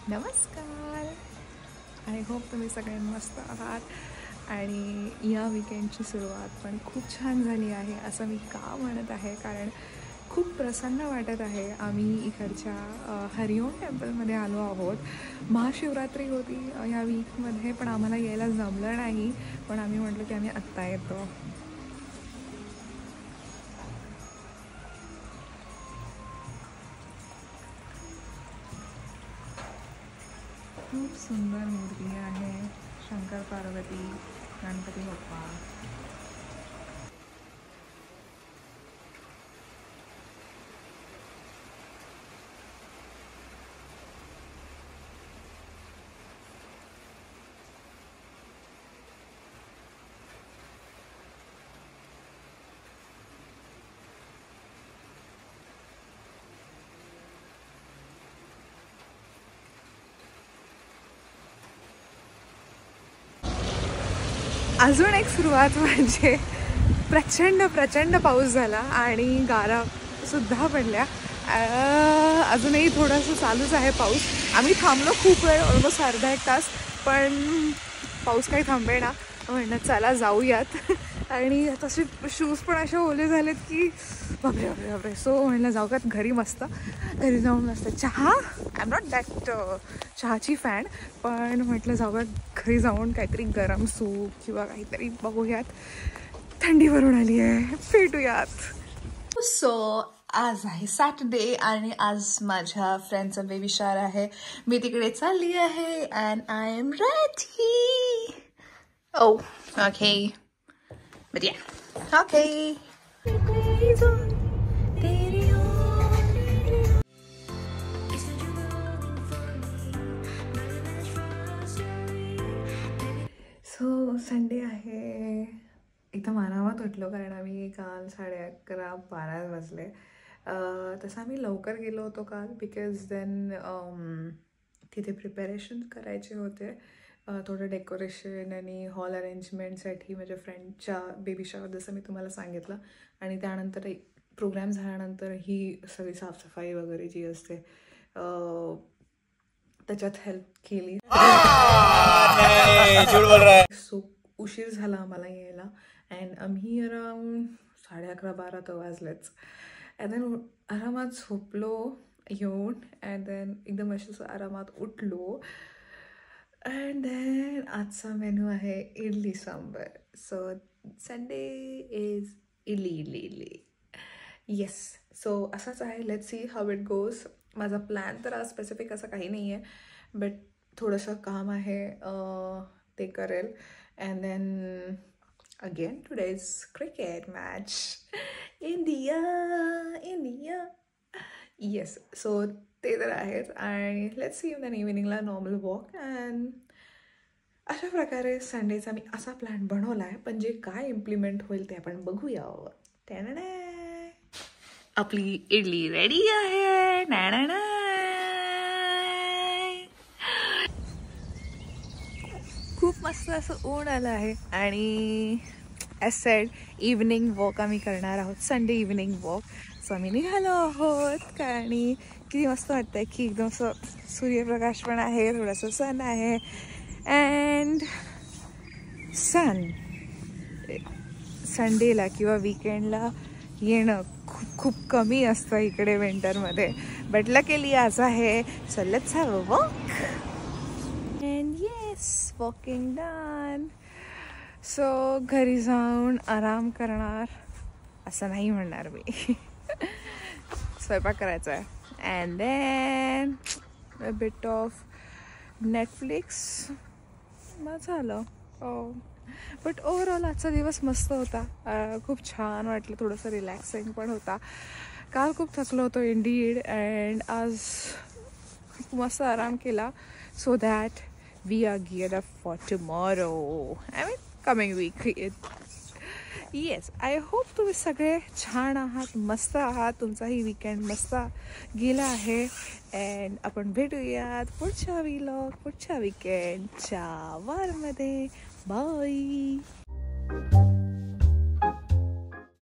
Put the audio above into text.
नमस्कार. I hope तुम्ही सगळे मस्त आहात आणि या विकेंडची सुरुवात पण खूप छान झाली आहे असं मी का म्हणत आहे, कारण खूप प्रसन्न वाटत आहे. आम्ही इकडच्या हरिओम टेम्पलमध्ये आलो आहोत. महाशिवरात्री होती या वीकमध्ये, पण आम्हाला यायला जमलं नाही, पण आम्ही म्हटलं की आम्ही आत्ता येतो. खूप सुंदर मूर्ती आहे. शंकर पार्वती, गणपती बाप्पा. अजून एक सुरुवात म्हणजे प्रचंड पाऊस झाला आणि गारासुद्धा पडल्या. अजूनही थोडंसं चालूच आहे पाऊस. आम्ही थांबलो खूप वेळ, ऑलमोस्ट अर्धा एक तास, पण पाऊस काही थांबेना. म्हणलं चला जाऊयात. आणि तसे शूज पण असे ओले झालेत की बापरे बापरे बापरे. सो म्हणलं जाऊयात घरी. घरी जाऊन मस्त चहा. आय एम नॉट दॅट चहाची फॅन, पण म्हटलं जाऊयात घरी जाऊन काहीतरी गरम सूप किंवा काहीतरी बघूयात. थंडी भरून आली आहे, भेटूयात. सो आज आहे सॅटर्डे आणि आज माझ्या फ्रेंडचा बेबी शावर आहे. मी तिकडे चालली आहे and I am ready. Oh, okay. But yeah, okay. So Sunday आहे. एकदम आरामात उठलो कारण आम्ही काल 11:30-12 वाजले. तसं आम्ही लवकर गेलो होतो काल, बिकॉज देन तिथे प्रिपरेशन करायचे होते. थोडं डेकोरेशन आणि हॉल अरेंजमेंटसाठी माझ्या फ्रेंडच्या बेबी शॉवर, जसं मी तुम्हाला सांगितलं. आणि त्यानंतर प्रोग्राम झाल्यानंतर ही सगळी साफसफाई वगैरे जी असते त्याच्यात हेल्प केली. सो उशीर झाला आम्हाला यायला अँड आम्ही अराउंड 11:30-12 तर वाजलेच. अँड देन आरामात झोपलो येऊन अँड देन एकदम असं आरामात उठलो. अँड देन आजचा मेनू आहे idli sambar. So Sunday is idli. Yes. So असाच आहे. Let's see how it goes. माझा प्लॅन तर आज स्पेसिफिक असं काही नाही आहे, बट थोडंसं काम आहे ते करेल. And then again today is cricket match. India. Yes. So ते तर आहेच. आणि लेट्स सी देन इव्हिनिंगला नॉर्मल वॉक. अँड अशा प्रकारे संडेचा मी असा प्लॅन बनवला आहे, पण जे काय इम्प्लिमेंट होईल ते आपण बघूया. आपली इडली रेडी आहे. खूप मस्त असं ऊन आलं आहे आणि ॲज सेड इव्हनिंग वॉक आम्ही करणार आहोत. Sunday evening walk. सो आम्ही निघालो आहोत आणि किती मस्त वाटतं आहे की एकदम असं सूर्यप्रकाश पण आहे, थोडंसं सन आहे. अँड संडेला किंवा वीकेंडला येणं खूप कमी असतं इकडे विंटरमध्ये, बट लकीली आज आहे. So let's have a walk. And yes, walking done. So घरी जाऊन आराम करणार असं नाही म्हणणार मी. स्वयंपाक करायचा आहे and then a bit of Netflix. मग झालं. बट ओव्हरऑल आजचा दिवस मस्त होता. खूप छान वाटलं, थोडंसं रिलॅक्सिंग पण होता. काल खूप थकलो होतो इंडीड अँड आज खूप मस्त आराम केला. So that we are geared up for tomorrow. I mean coming week. Yes. I hope तुम्ही सगळे छान आहात, मस्त आहात. तुमचाही वीकेंड मस्त गेला आहे. अँड आपण भेटूयात पुढच्या व्लॉग, पुढच्या वीकेंडच्या वारमध्ये. बाय.